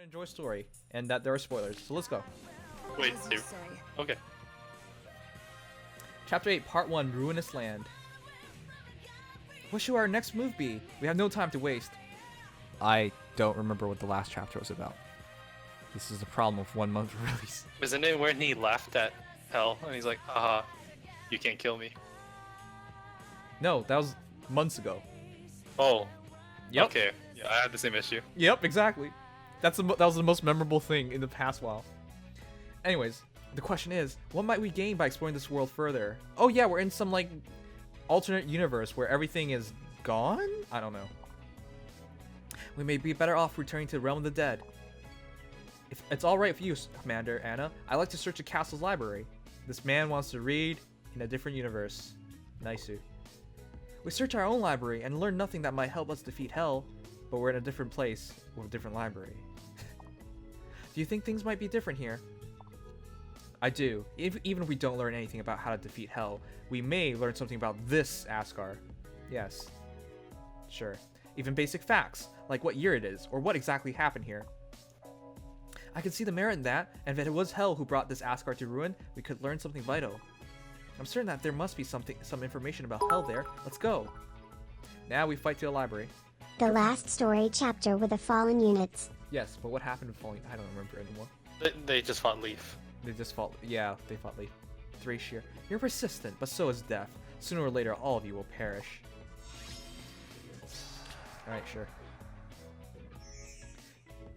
gonna enjoy story and that there are spoilers. So let's go. Wait, As you dude. say. Okay. Chapter 8, Part 1, Ruinous Land. What should our next move be? We have no time to waste. I don't remember what the last chapter was about. This is the problem of 1 month release. Isn't it when he laughed at Hell and he's like, haha, you can't kill me? No, that was months ago. Oh. Yep. Okay. Yeah, I had the same issue. Yep, exactly. That was the most memorable thing in the past while. Anyways, the question is, what might we gain by exploring this world further? Oh yeah, we're in some like alternate universe where everything is gone? I don't know. We may be better off returning to the realm of the dead. If it's alright for you, Commander Anna, I'd like to search the castle's library. This man wants to read in a different universe. Nice. We search our own library and learn nothing that might help us defeat Hell, but we're in a different place with a different library. Do you think things might be different here? I do. Even if we don't learn anything about how to defeat Hell, we may learn something about this Asgard. Yes. Sure. Even basic facts, like what year it is, or what exactly happened here. I can see the merit in that, and if it was Hell who brought this Asgard to ruin, we could learn something vital. I'm certain that there must be some information about Hell there. Let's go. Now we fight to the library. The last story chapter with the fallen units. Yes, but what happened in Falling? I don't remember anymore. They just fought Leaf. They just fought. Yeah, they fought Leaf. Thracier. You're persistent, but so is death. Sooner or later, all of you will perish. Alright, sure.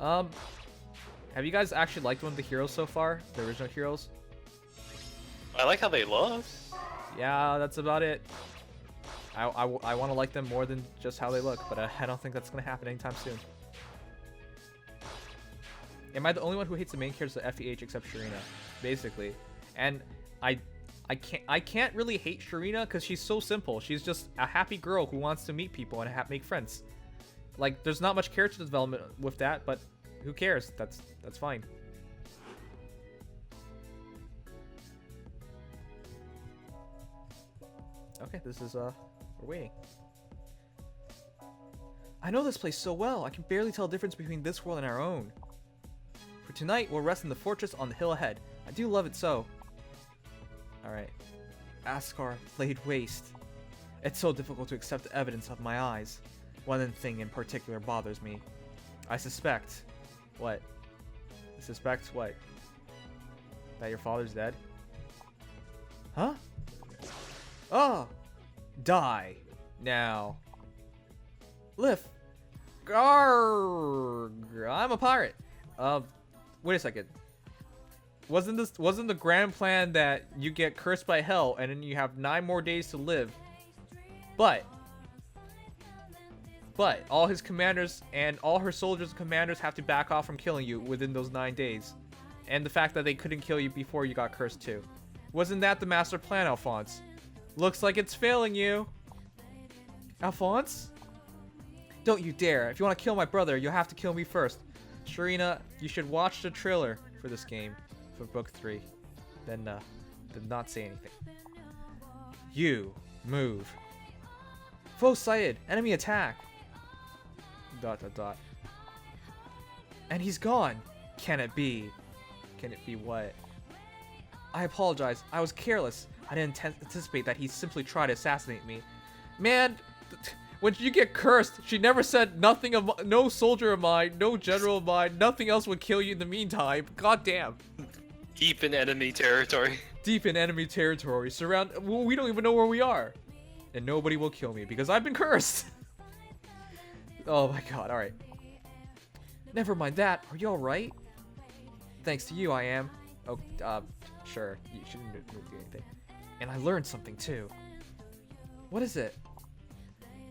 Have you guys actually liked one of the heroes so far? The original heroes? I like how they look. Yeah, that's about it. I want to like them more than just how they look, but I don't think that's going to happen anytime soon. Am I the only one who hates the main characters of FEH except Sharina? Basically. And I can't really hate Sharina because she's so simple. She's just a happy girl who wants to meet people and make friends. Like, there's not much character development with that, but who cares? That's fine. Okay, this is we're waiting. I know this place so well. I can barely tell the difference between this world and our own. For tonight, we'll rest in the fortress on the hill ahead. I do love it so. Alright. Asgard laid waste. It's so difficult to accept the evidence of my eyes. One thing in particular bothers me. I suspect... What? I suspect what? That your father's dead? Huh? Oh! Die. Now. Lift. Garg. I'm a pirate. Wait a second. Wasn't the grand plan that you get cursed by Hell and then you have 9 more days to live? But all his commanders and all her soldiers and commanders have to back off from killing you within those 9 days. And the fact that they couldn't kill you before you got cursed too. Wasn't that the master plan, Alphonse? Looks like it's failing you. Alphonse? Don't you dare. If you want to kill my brother, you'll have to kill me first. Sharina, you should watch the trailer for this game, for book 3. Then did not say anything. You move. Foe sighted. Enemy attack. ... And he's gone. Can it be? Can it be what? I apologize. I was careless. I didn't anticipate that he simply tried to assassinate me. Man, when you get cursed, she never said nothing of no soldier of mine, no general of mine, nothing else would kill you in the meantime. God damn. Deep in enemy territory. Deep in enemy territory. We don't even know where we are. And nobody will kill me because I've been cursed. Oh my god, alright. Never mind that. Are you alright? Thanks to you, I am. Oh, sure. You shouldn't do anything. And I learned something too. What is it?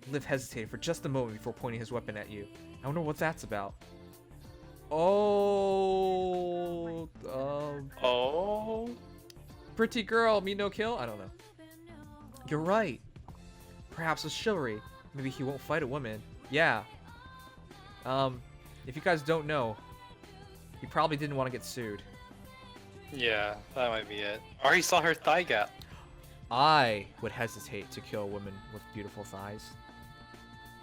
Liv hesitated for just a moment before pointing his weapon at you. I wonder what that's about. Oh, Oh. pretty girl, me no kill? I don't know. You're right. Perhaps with chivalry. Maybe he won't fight a woman. Yeah. If you guys don't know, he probably didn't want to get sued. Yeah, that might be it. Or he saw her thigh gap. I would hesitate to kill a woman with beautiful thighs.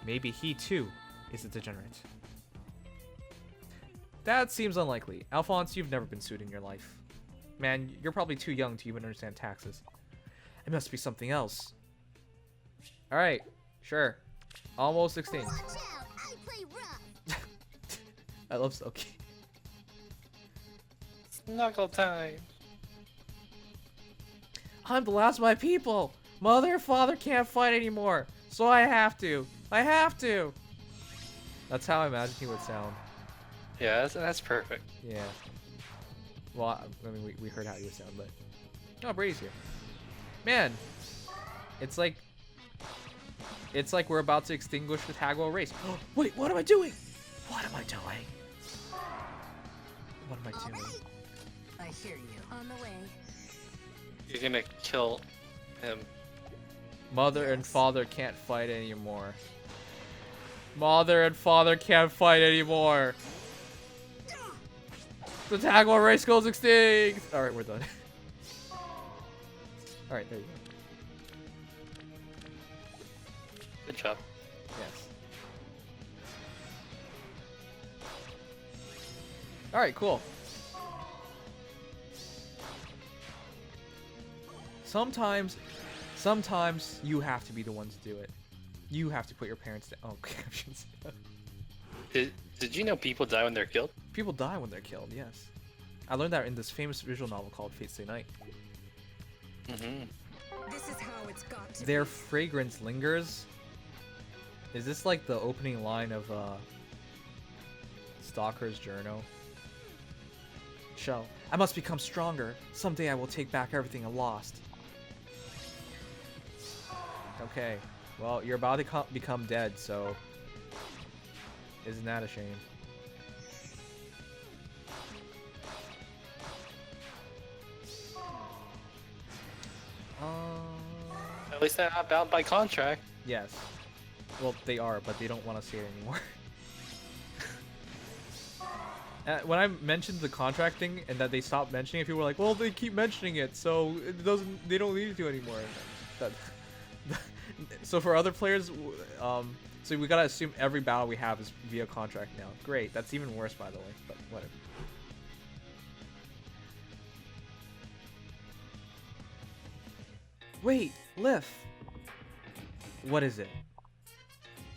Maybe he too is a degenerate. That seems unlikely. Alphonse, you've never been sued in your life. Man, you're probably too young to even understand taxes. It must be something else. Alright, sure. Almost 16. I love Soki. Knuckle time. I'm the last of my people. Mother and father can't fight anymore. So I have to. I have to. That's how I imagine he would sound. Yeah, that's perfect. Yeah. Well, I mean, we heard how he would sound, but... Oh, Brady's here. Man. It's like we're about to extinguish the Tagwell race. Wait, what am I doing? What am I doing? What am I doing? I hear you. On the way. You're gonna kill him. Mother and father can't fight anymore. Mother and father can't fight anymore. The Tagwell race goes extinct. All right, we're done. All right, there you go. Good job. Yes. All right, cool. Sometimes you have to be the one to do it. You have to put your parents down. Oh, captions. Did you know people die when they're killed? People die when they're killed, yes. I learned that in this famous visual novel called Fate Stay Night. Mm-hmm. This is how it's got to Their be. fragrance lingers. Is this like the opening line of Stalker's Journal? Shell. I must become stronger. Someday I will take back everything I lost. Okay. Well, you're about to become dead, so... Isn't that a shame? At least they're not bound by contract. Yes. Well, they are, but they don't want to say it anymore. When I mentioned the contract thing and that they stopped mentioning it, people were like, "Well, they keep mentioning it, so it doesn't. They don't need to anymore." So for other players, so we gotta assume every battle we have is via contract now. Great. That's even worse, by the way. But whatever. Wait, Lif. What is it?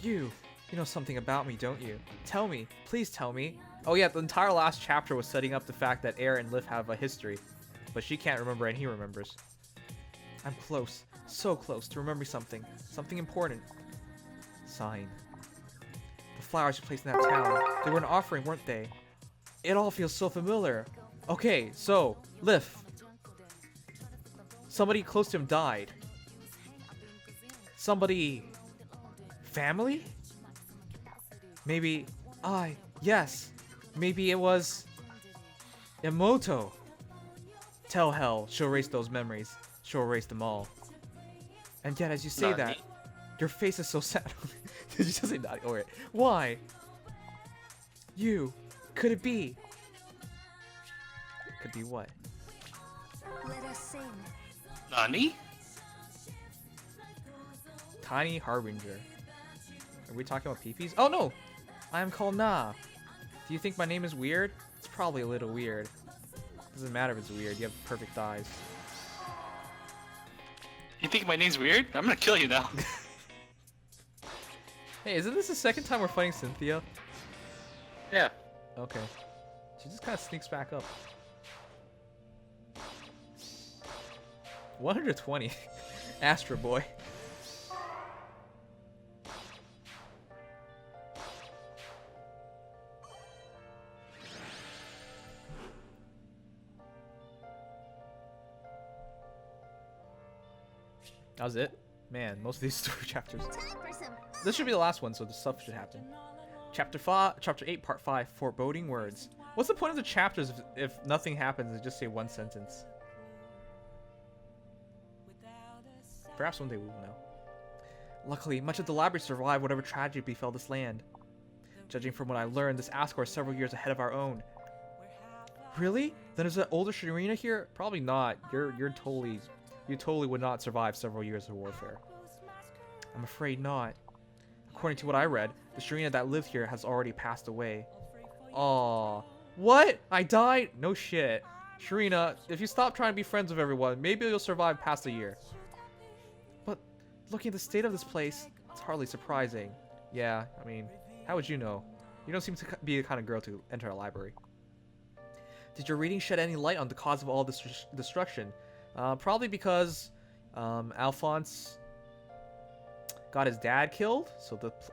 You know something about me, don't you? Tell me. Please tell me. Oh yeah, the entire last chapter was setting up the fact that Air and Lif have a history. But she can't remember and he remembers. I'm close. So close to remembering something. Something important. Sign. The flowers you placed in that town. They were an offering, weren't they? It all feels so familiar. Okay, so, Lif. Somebody close to him died. Somebody... Family? Maybe... yes. Maybe it was... Emoto. Tell hell, she'll erase those memories. She'll erase them all. And yet, as you say that, your face is so sad. Did you just say that? Alright. Why? You. Could it be? Could be what? Let us sing. Nani? Tiny Harbinger. Are we talking about peepees? Oh no! I am called Na. Do you think my name is weird? It's probably a little weird. Doesn't matter if it's weird, you have perfect eyes. You think my name's weird? I'm gonna kill you now. Hey, isn't this the second time we're fighting Cynthia? Yeah. Okay. She just kind of sneaks back up. 120. Astro Boy. That was it? Man, most of these story chapters. This should be the last one, so the stuff should happen. Chapter 8, Part 5, Foreboding Words. What's the point of the chapters if nothing happens and just say one sentence? Perhaps one day we will know. Luckily, much of the library survived whatever tragedy befell this land. Judging from what I learned, this Ascor is several years ahead of our own. Really? Then is there an older Shirina here? Probably not. You totally would not survive several years of warfare. I'm afraid not. According to what I read, the Shirina that lived here has already passed away. Aww. What? I died? No shit. Sharina, if you stop trying to be friends with everyone, maybe you'll survive past a year. But looking at the state of this place, it's hardly surprising. Yeah, I mean, how would you know? You don't seem to be the kind of girl to enter a library. Did your reading shed any light on the cause of all this destruction? Probably because Alphonse got his dad killed,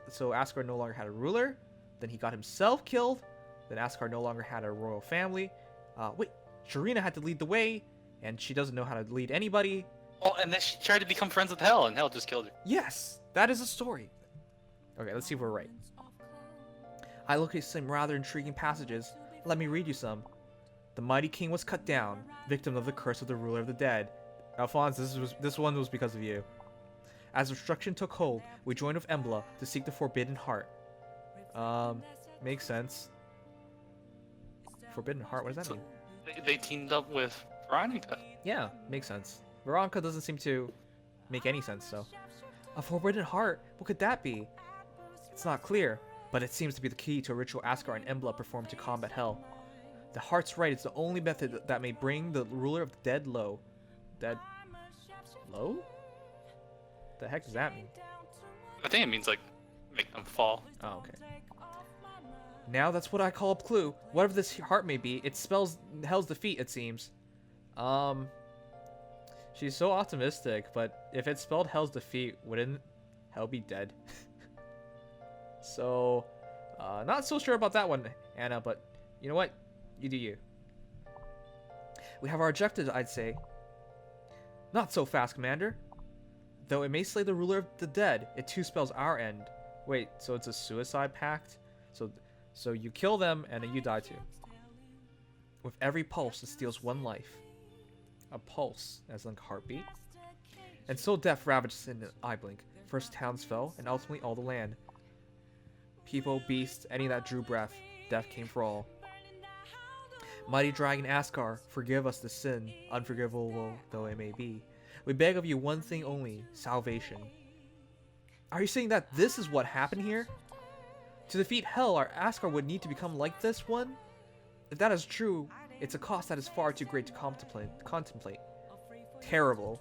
so Asgard no longer had a ruler. Then he got himself killed. Then Asgard no longer had a royal family. Wait, Sharina had to lead the way, and she doesn't know how to lead anybody. Oh, and then she tried to become friends with Hell, and Hell just killed her. Yes, that is a story. Okay, let's see if we're right. I located some rather intriguing passages. Let me read you some. The mighty king was cut down, victim of the curse of the ruler of the dead. Alphonse, this one was because of you. As destruction took hold, we joined with Embla to seek the forbidden heart. Makes sense. Forbidden heart, what does that mean? They teamed up with Veronica. Yeah, makes sense. Veronica doesn't seem to make any sense, so. A forbidden heart? What could that be? It's not clear, but it seems to be the key to a ritual Asgard and Embla performed to combat Hell. The heart's right is the only method that may bring the ruler of the dead low. Dead? Low? The heck does that mean? I think it means like make them fall. Oh, okay. Now that's what I call a clue. Whatever this heart may be, it spells Hell's defeat, it seems. She's so optimistic, but if it spelled Hell's defeat, wouldn't Hell be dead? So, not so sure about that one, Anna, but you know what? You do you. We have our objectives, I'd say. Not so fast, Commander. Though it may slay the ruler of the dead, it too spells our end. Wait, so it's a suicide pact? So you kill them, and then you die too. With every pulse, it steals one life. A pulse, as like a heartbeat. And so death ravages in an eye blink. First towns fell, and ultimately all the land. People, beasts, any that drew breath, death came for all. Mighty dragon Asgard, forgive us the sin, unforgivable though it may be. We beg of you one thing only, salvation. Are you saying that this is what happened here? To defeat Hell, our Asgard would need to become like this one? If that is true, it's a cost that is far too great to contemplate. Terrible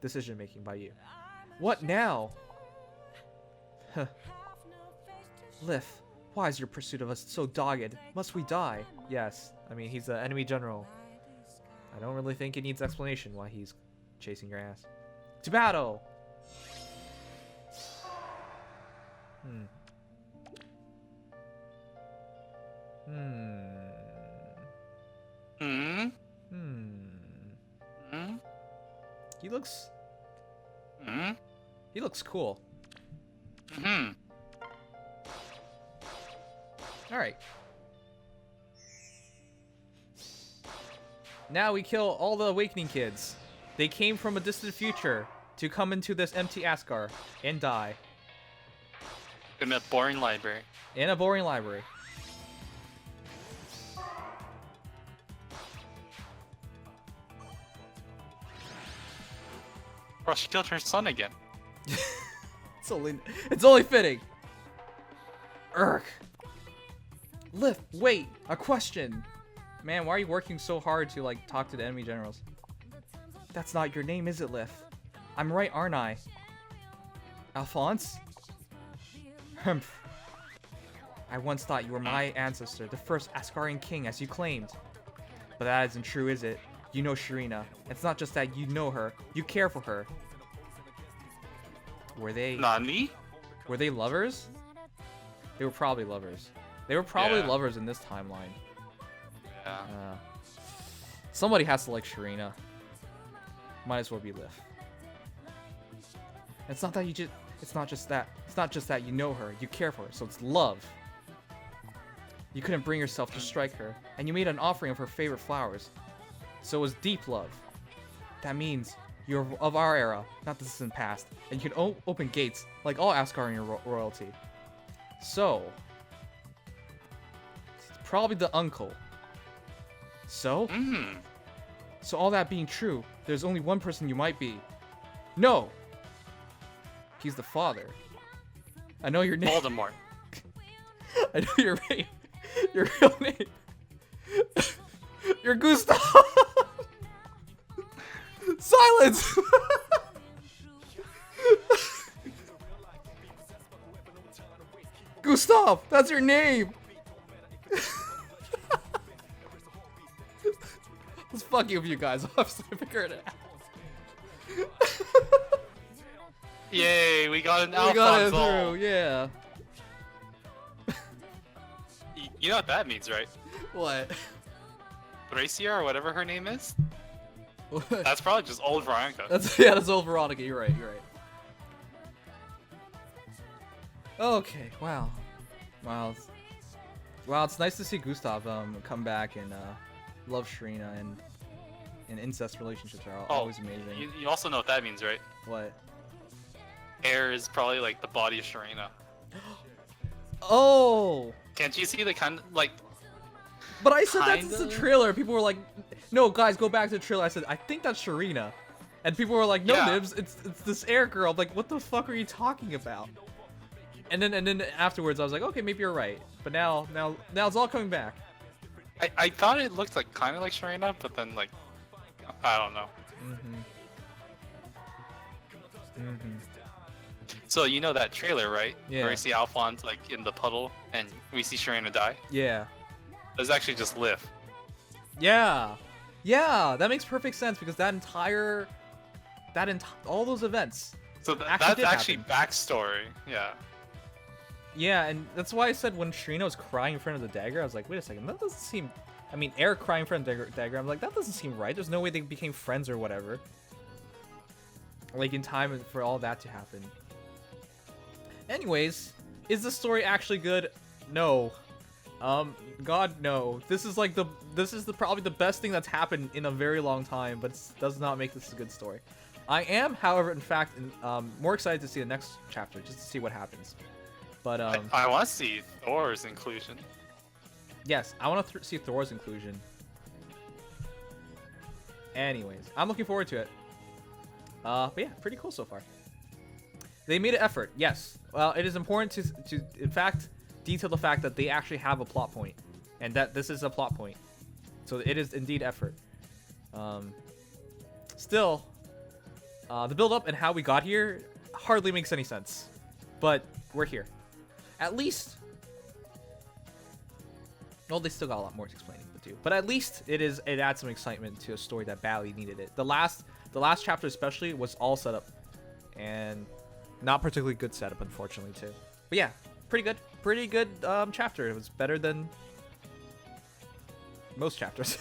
decision making by you. What now? Huh. Lith, why is your pursuit of us so dogged? Must we die? Yes, I mean, he's the enemy general. I don't really think it needs explanation why he's chasing your ass. To battle! Hmm. He looks... He looks cool. Alright. Now we kill all the Awakening kids. They came from a distant future to come into this empty Asgard and die. In a boring library. In a boring library. Bro, she killed her son again. It's only fitting. Urgh. Lith, wait, a question. Man, why are you working so hard to like talk to the enemy generals? That's not your name, is it, Lith? I'm right, aren't I? Alphonse? Humph. I once thought you were my ancestor, the first Asgardian king, as you claimed. But that isn't true, is it? You know Sharina. It's not just that you know her, you care for her. Were they... Nani? Were they lovers? They were probably lovers. They were probably lovers in this timeline. Yeah. Somebody has to like Sharina. Might as well be Lith. It's not that you just... It's not just that you know her, you care for her, so it's love. You couldn't bring yourself to strike her, and you made an offering of her favorite flowers. So it was deep love. That means you're of our era, not the distant past, and you can open gates like all Asgardian royalty. So, it's probably the uncle. So? So all that being true, there's only one person you might be. No! He's the father. I know your name. Voldemort. I know Your real name. You're Gustav. Silence. Gustav, that's your name. Let's fuck you with you guys. I'll have to figure it out. Yay, we got an We got it Alphonse. through, yeah. You know what that means, right? What? Thracia or whatever her name is? What? That's probably just old Veronica. That's old Veronica. You're right. Okay. Wow. It's nice to see Gustav come back and love Sharina, and incest relationships are always amazing. You also know what that means, right? What? Air is probably like the body of Sharina. Oh. Can't you see the kind of like? But I said that's the Kinda. trailer. People were like, "No, guys, go back to the trailer." I said, "I think that's Sharina," and people were like, "No, Yeah. Nibs, it's this air girl." I'm like, "What the fuck are you talking about?" And then afterwards, I was like, "Okay, maybe you're right." But now it's all coming back. I thought it looked like kind of like Sharina, but then like I don't know. So you know that trailer, right? Yeah. Where you see Alphonse like in the puddle, and we see Sharina die. Yeah. That's actually just Liv. Yeah. That makes perfect sense because all those events. So Actually that's did actually backstory. Yeah. Yeah, and that's why I said when Sharina was crying in front of the dagger, I was like, wait a second, that doesn't seem. I mean, Eric crying in front of the dagger. I'm like, that doesn't seem right. There's no way they became friends or whatever. Like in time for all that to happen. Anyways, is the story actually good? No. God, no. This is probably the best thing that's happened in a very long time, but it does not make this a good story. I am, however, in fact, more excited to see the next chapter, just to see what happens. But I want to see Thor's inclusion. yes, I want to see Thor's inclusion. Anyways, I'm looking forward to it. But yeah, pretty cool so far. They made an effort, yes. Well, it is important to in fact detail the fact that they actually have a plot point, and that this is a plot point. So it is indeed effort. Still, the build up and how we got here hardly makes any sense, but we're here. At least, well, they still got a lot more to explain to do, but at least it adds some excitement to a story that badly needed it. The last chapter especially was all set up, and not particularly good setup, unfortunately, too. But yeah, pretty good chapter. It was better than most chapters.